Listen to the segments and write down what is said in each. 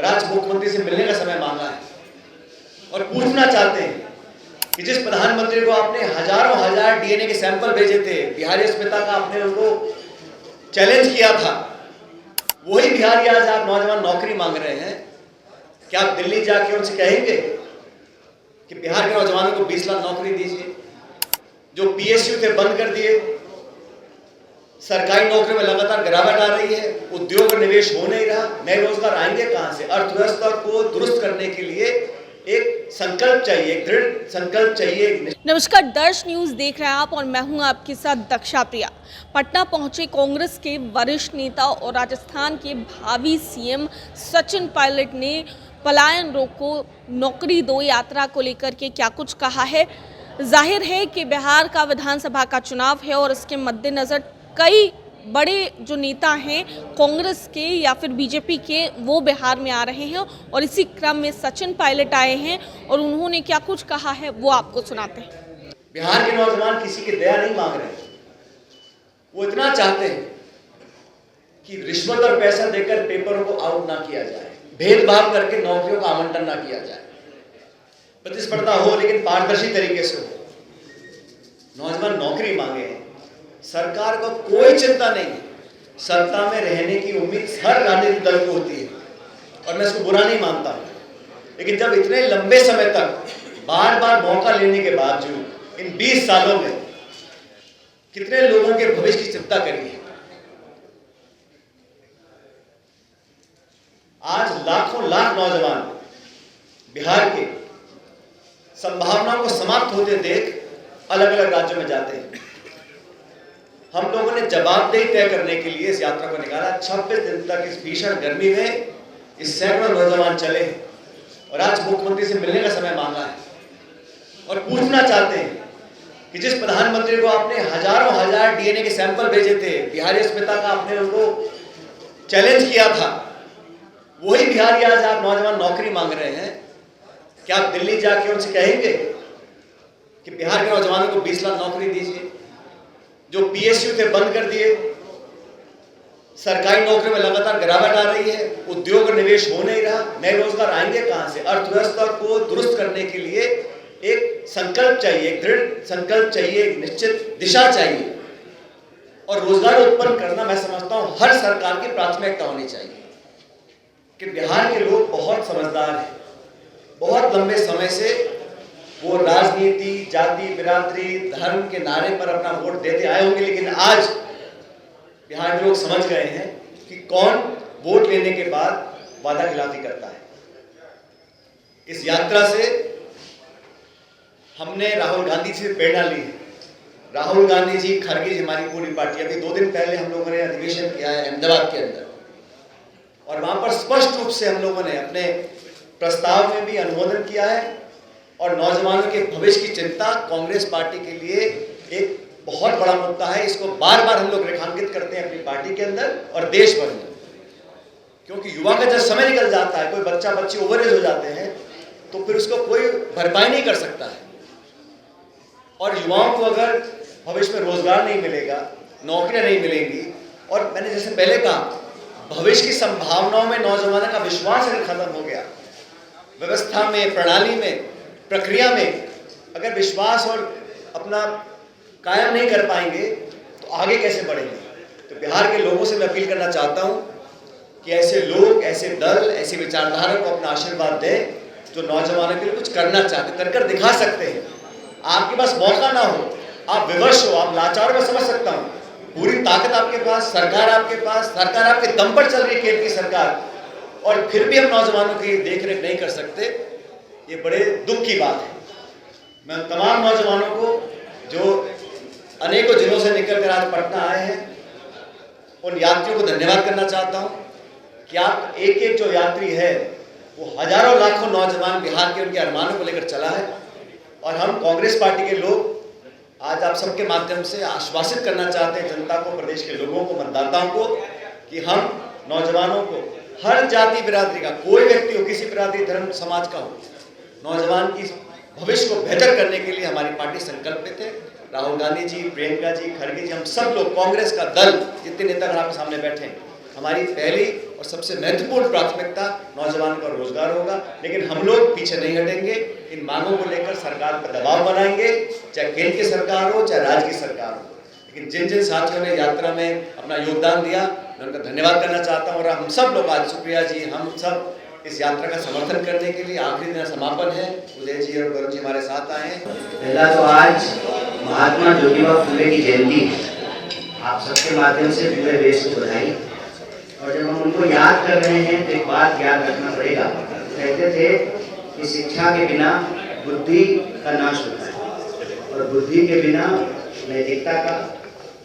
और आज मुख्यमंत्री से मिलने का समय मांगा है और पूछना चाहते हैं कि जिस प्रधानमंत्री को आपने हजारों हजार डीएनए के सैंपल भेजे थे, बिहारी अस्मिता का आपने उनको चैलेंज किया था, वही बिहारी आज आप नौजवान नौकरी मांग रहे हैं। क्या आप दिल्ली जाके उनसे कहेंगे कि बिहार के नौजवानों को 20 लाख नौकरी दीजिए? जो पीएसयू थे बंद कर दिए, सरकारी नौकरी में लगातार गिरावट आ रही है, उद्योग और निवेश हो नहीं रहा, नए रोजगार आएंगे कहां से? अर्थव्यवस्था को दुरुस्त करने के लिए एक संकल्प चाहिए, एक दृढ़ संकल्प चाहिए। नमस्कार, दर्श न्यूज देख रहे हैं आप और मैं हूं आपके साथ दक्षा प्रिया। पटना पहुंचे कांग्रेस के वरिष्ठ नेता और राजस्थान के भावी सीएम सचिन पायलट ने पलायन रोको नौकरी दो यात्रा को लेकर के क्या कुछ कहा है। जाहिर है कि बिहार का विधानसभा का चुनाव है और इसके मद्देनजर कई बड़े जो नेता हैं कांग्रेस के या फिर बीजेपी के वो बिहार में आ रहे हैं और इसी क्रम में सचिन पायलट आए हैं और उन्होंने क्या कुछ कहा है वो आपको सुनाते हैं। बिहार के नौजवान किसी की दया नहीं मांग रहे, वो इतना चाहते हैं कि रिश्वत और पैसा देकर पेपरों को आउट ना किया जाए, भेदभाव करके नौकरियों का आवंटन ना किया जाए, प्रतिस्पर्धा हो लेकिन पारदर्शी तरीके से हो। नौजवान नौकरी मांगे हैं, सरकार को कोई चिंता नहीं है, सत्ता में रहने की उम्मीद हर राजनीतिक दल को होती है और मैं इसको बुरा नहीं मानता हूं, लेकिन जब इतने लंबे समय तक बार बार मौका लेने के बावजूद इन 20 सालों में कितने लोगों के भविष्य की चिंता करी है। आज लाखों लाख नौजवान बिहार के संभावनाओं को समाप्त होते देख अलग अलग राज्यों में जाते हैं। हम लोगों ने जवाबदेही तय करने के लिए इस यात्रा को निकाला। 26 दिन तक इस भीषण गर्मी में इस सैकड़ों नौजवान चले और आज मुख्यमंत्री से मिलने का समय मांगा है और पूछना चाहते हैं कि जिस प्रधानमंत्री को आपने हजारों हजार डीएनए के सैंपल भेजे थे, बिहारी अस्मिता का आपने उनको चैलेंज किया था, वही बिहारी आज आप नौजवान नौकरी मांग रहे हैं। क्या आप दिल्ली जाके उनसे कहेंगे कि बिहार के नौजवानों को 20 लाख नौकरी दीजिए? जो पीएसयू थे बंद कर दिए, सरकारी नौकरी में लगातार गिरावट आ रही है, उद्योग और निवेश हो नहीं रहा, नए रोजगार आएंगे कहां से? अर्थव्यवस्था को दुरुस्त करने के लिए एक संकल्प चाहिए, एक दृढ़ संकल्प चाहिए, एक निश्चित दिशा चाहिए और रोजगार उत्पन्न करना मैं समझता हूं हर सरकार की प्राथमिकता होनी चाहिए। कि बिहार के लोग बहुत समझदार हैं, बहुत लंबे समय से वो राजनीति, जाति, बिरादरी, धर्म के नारे पर अपना वोट देते आए होंगे, लेकिन आज बिहार के लोग समझ गए हैं कि कौन वोट लेने के बाद वादा खिलाफी करता है। इस यात्रा से हमने राहुल गांधी से प्रेरणा ली है। राहुल गांधी जी, खड़गे जी, हमारी पूरी पार्टी, अभी 2 दिन पहले हम लोगों ने अधिवेशन किया है अहमदाबाद के अंदर और वहां पर स्पष्ट रूप से हम लोगों ने अपने प्रस्ताव में भी अनुमोदन किया है और नौजवानों के भविष्य की चिंता कांग्रेस पार्टी के लिए एक बहुत बड़ा मुद्दा है। इसको बार बार हम लोग रेखांकित करते हैं अपनी पार्टी के अंदर और देश भर में, क्योंकि युवा का जब समय निकल जाता है, कोई बच्चा बच्ची ओवर एज हो जाते हैं, तो फिर उसको कोई भरपाई नहीं कर सकता है और युवाओं को अगर भविष्य में रोजगार नहीं मिलेगा, नौकरियां नहीं मिलेंगी और मैंने जैसे पहले कहा, भविष्य की संभावनाओं में नौजवानों का विश्वास अगर खत्म हो गया, व्यवस्था में, प्रणाली में, प्रक्रिया में अगर विश्वास और अपना कायम नहीं कर पाएंगे तो आगे कैसे बढ़ेंगे? तो बिहार के लोगों से मैं अपील करना चाहता हूं कि ऐसे लोग, ऐसे दल, ऐसी विचारधारा को अपना आशीर्वाद दें जो नौजवानों के लिए कुछ करना चाहते, कर दिखा सकते हैं। आपके पास मौका ना हो, आप विवश हो, आप लाचार, मैं समझ सकता हूं, पूरी ताकत आपके पास, सरकार आपके पास, सरकार आपके दम पर चल रही है, केंद्र की सरकार, और फिर भी हम नौजवानों की देखरेख नहीं कर सकते, ये बड़े दुख की बात है। मैं तमाम नौजवानों को जो अनेकों जिलों से निकलकर आज पटना आए हैं, उन यात्रियों को धन्यवाद करना चाहता हूं कि आप एक एक जो यात्री है वो हजारों लाखों नौजवान बिहार के उनके अरमानों को लेकर चला है और हम कांग्रेस पार्टी के लोग आज आप सबके माध्यम से आश्वासित करना चाहते हैं जनता को, प्रदेश के लोगों को, मतदाताओं को, कि हम नौजवानों को, हर जाति बिरादरी का, कोई व्यक्ति हो, किसी बिरादरी, धर्म, समाज का हो, नौजवान की भविष्य को बेहतर करने के लिए हमारी पार्टी संकल्पित है। राहुल गांधी जी, प्रियंका जी, खड़गे जी, हम सब लोग, कांग्रेस का दल, जितने नेता आपके सामने बैठे हैं, हमारी पहली और सबसे महत्वपूर्ण प्राथमिकता नौजवान का रोजगार होगा, लेकिन हम लोग पीछे नहीं हटेंगे। इन मांगों को लेकर सरकार पर दबाव बनाएंगे, चाहे केंद्र की सरकार हो चाहे राज्य की सरकार हो। लेकिन जिन जिन साथियों ने यात्रा में अपना योगदान दिया, मैं उनका धन्यवाद करना चाहता हूँ। और हम सब लोग आज, सुप्रिया जी, हम सब इस यात्रा का समर्थन करने के लिए आखिरी दिन समापन है, उदय जी और गौरव जी हमारे साथ आए हैं। पहला तो आज महात्मा ज्योतिबा फुले की जयंती है, आप सबके माध्यम से पूरे देश को बधाई। और जब हम उनको याद कर रहे हैं तो एक बात याद रखना पड़ेगा, कहते थे कि शिक्षा के बिना बुद्धि का नाश होता है और बुद्धि के बिना नैतिकता का,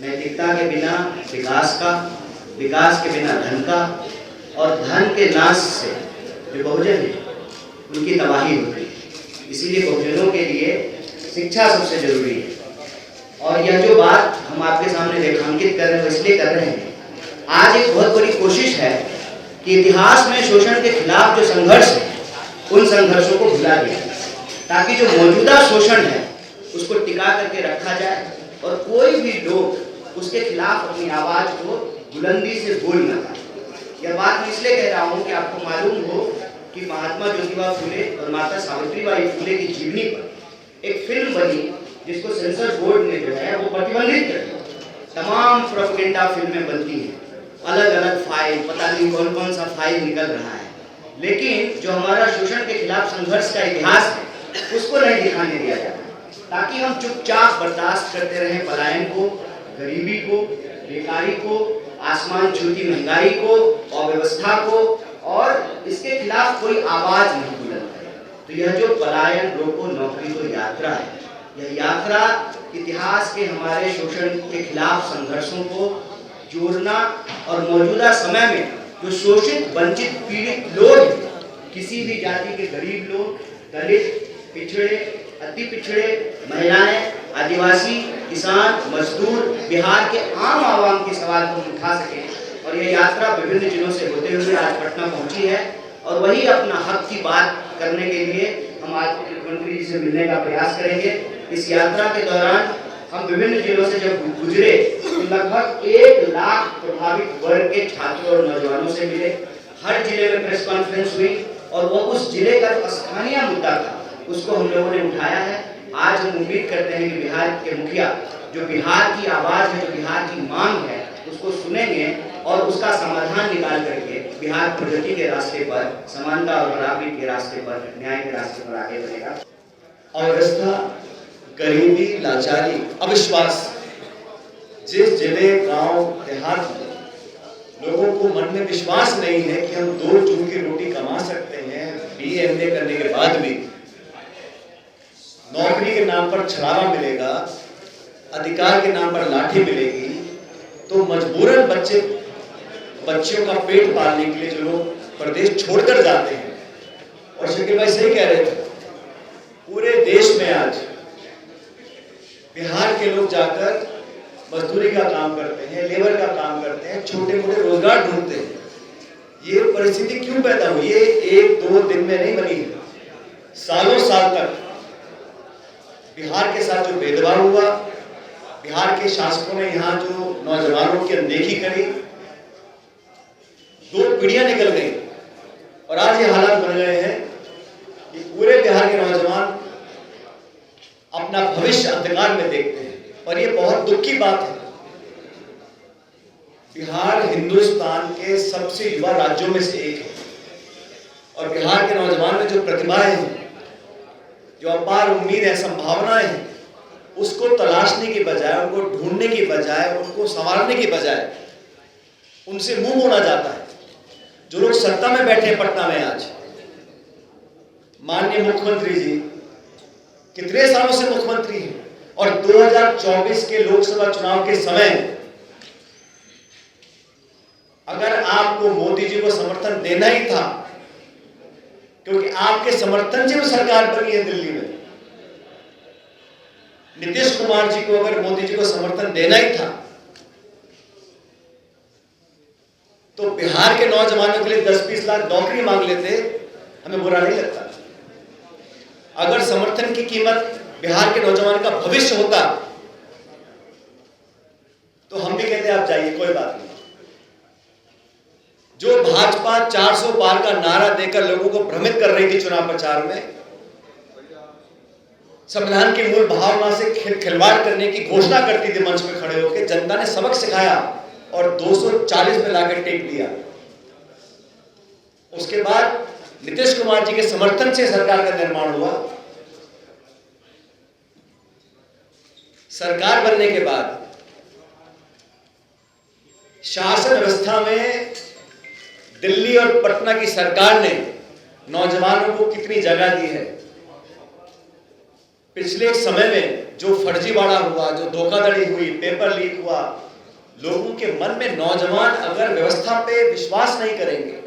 नैतिकता के बिना विकास का, विकास के बिना धन का, और धन के नाश से जो बहुजन है उनकी तबाही होती है। इसीलिए बहुजनों के लिए शिक्षा सबसे जरूरी है। और यह जो बात हम आपके सामने रेखांकित कर रहे हैं, इसलिए कर रहे हैं, आज एक बहुत बड़ी कोशिश है कि इतिहास में शोषण के खिलाफ जो संघर्ष है उन संघर्षों को भुला दिया, ताकि जो मौजूदा शोषण है उसको टिका करके रखा जाए और कोई भी लोग उसके खिलाफ अपनी आवाज को बुलंदी से बोल ना पाए। यह बात मैं इसलिए कह रहा हूँ कि आपको मालूम हो कि महात्मा ज्योतिबा फुले और माता सावित्रीबाई फुले की जीवनी पर एक फिल्म बनी, जिसको सेंसर बोर्ड ने जो है वो प्रतिबंधित कर दिया। तमाम प्रोपेगेंडा फिल्में बनती हैं, अलग अलग फाइल, पता नहीं कौन कौन सा फाइल निकल रहा है, लेकिन जो हमारा शोषण के खिलाफ संघर्ष का इतिहास है उसको नहीं दिखाने दिया जाता, ताकि हम चुपचाप बर्दाश्त करते रहें पलायन को, गरीबी को, बेकारी को, आसमान छूती महंगाई को, अव्यवस्था को, और इसके खिलाफ कोई आवाज नहीं बुलंद है। तो यह जो पलायन रोको नौकरी को यात्रा है, यह यात्रा इतिहास के हमारे शोषण के खिलाफ संघर्षों को जोड़ना और मौजूदा समय में जो शोषित, वंचित, पीड़ित लोग हैं, किसी भी जाति के गरीब लोग, दलित, पिछड़े, अति पिछड़े, महिलाएं, आदिवासी, किसान, मजदूर, बिहार के आम आवाम के सवाल को उठा सकें। और यह यात्रा विभिन्न जिलों से होते हुए आज पटना पहुंची है, और वही अपना हक की बात करने के लिए हम आज मुख्यमंत्री जी से मिलने का प्रयास करेंगे। इस यात्रा के दौरान हम विभिन्न जिलों से जब गुजरे तो लगभग 1 लाख प्रभावित वर्ग के छात्रों और नौजवानों से मिले। हर जिले में प्रेस कॉन्फ्रेंस हुई और वो उस जिले का जो स्थानीय मुद्दा था उसको हम लोगों ने उठाया है। आज हम उम्मीद करते हैं कि बिहार के मुखिया जो बिहार की आवाज है, जो बिहार की मांग है, उसको सुनेंगे और उसका समाधान निकाल करके बिहार प्रगति के रास्ते पर, समानता और बराबरी के रास्ते पर, न्याय के रास्ते पर आगे बढ़ेगा। अवस्था, गरीबी, लाचारी, अविश्वास, जिस जिले, गांव, देहात में लोगों को मन में विश्वास नहीं है कि हम 2 जून की रोटी कमा सकते हैं, BA करने के बाद भी नौकरी के नाम पर छलावा मिलेगा, अधिकार के नाम पर लाठी मिलेगी, तो मजबूरन बच्चों का पेट पालने के लिए जो लोग प्रदेश छोड़कर जाते हैं। और शकील भाई सही कह रहे थे, पूरे देश में आज बिहार के लोग जाकर मजदूरी का काम करते हैं, लेबर का काम करते हैं, छोटे मोटे रोजगार ढूंढते हैं। ये परिस्थिति क्यों पैदा हुई? ये 1-2 दिन में नहीं बनी है, सालों साल तक बिहार के साथ जो भेदभाव हुआ, बिहार के शासकों ने यहाँ जो नौजवानों की अनदेखी करी, 2 पीढ़ियां निकल गई और आज ये हालात बन गए हैं कि पूरे बिहार के नौजवान अपना भविष्य अंधकार में देखते हैं। और ये बहुत दुख की बात है। बिहार हिंदुस्तान के सबसे युवा राज्यों में से एक है और बिहार के नौजवान में जो प्रतिभाएं हैं, जो अपार उम्मीद है, संभावनाएं हैं, उसको तलाशने की बजाय, उनको ढूंढने की बजाय, उनको संवारने की बजाय उनसे मुंह मोड़ा जाता है। जो लोग सत्ता में बैठे हैं पटना में आज, माननीय मुख्यमंत्री जी कितने सालों से मुख्यमंत्री हैं और 2024 के लोकसभा चुनाव के समय अगर आपको मोदी जी को समर्थन देना ही था, क्योंकि आपके समर्थन से वो सरकार बनी है दिल्ली में, नीतीश कुमार जी को अगर मोदी जी को समर्थन देना ही था तो बिहार के नौजवानों के लिए 10-20 लाख नौकरी मांग लेते, हमें बुरा नहीं लगता। अगर समर्थन की कीमत बिहार के नौजवान का भविष्य होता तो हम भी कहते आप जाइए, कोई बात नहीं। जो भाजपा 400 पार का नारा देकर लोगों को भ्रमित कर रही थी चुनाव प्रचार में, संविधान की मूल भावना से खिलवाड़ करने की घोषणा करती थी मंच में खड़े होकर, जनता ने सबक सिखाया और 240 में लाकर टेक दिया। उसके बाद नीतीश कुमार जी के समर्थन से सरकार का निर्माण हुआ। सरकार बनने के बाद शासन व्यवस्था में दिल्ली और पटना की सरकार ने नौजवानों को कितनी जगह दी है। पिछले एक समय में जो फर्जीवाड़ा हुआ, जो धोखाधड़ी हुई, पेपर लीक हुआ, लोगों के मन में नौजवान अगर व्यवस्था पे विश्वास नहीं करेंगे,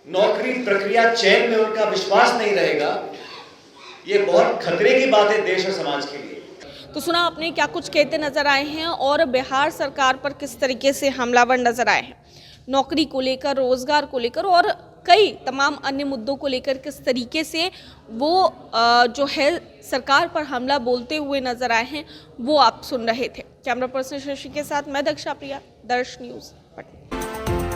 नौकरी प्रक्रिया चयन में उनका विश्वास नहीं रहेगा, ये बहुत खतरे की बात है देश और समाज के लिए। तो सुना आपने क्या कुछ कहते नजर आए हैं और बिहार सरकार पर किस तरीके से हमलावर नजर आए हैं। नौकरी को लेकर, रोजगार को लेकर और कई तमाम अन्य मुद्दों को लेकर किस तरीके से वो जो है सरकार पर हमला बोलते हुए नजर आए हैं, वो आप सुन रहे थे। कैमरा पर्सन शशि के साथ मैं दक्षा प्रिया, दर्श न्यूज़ पटना।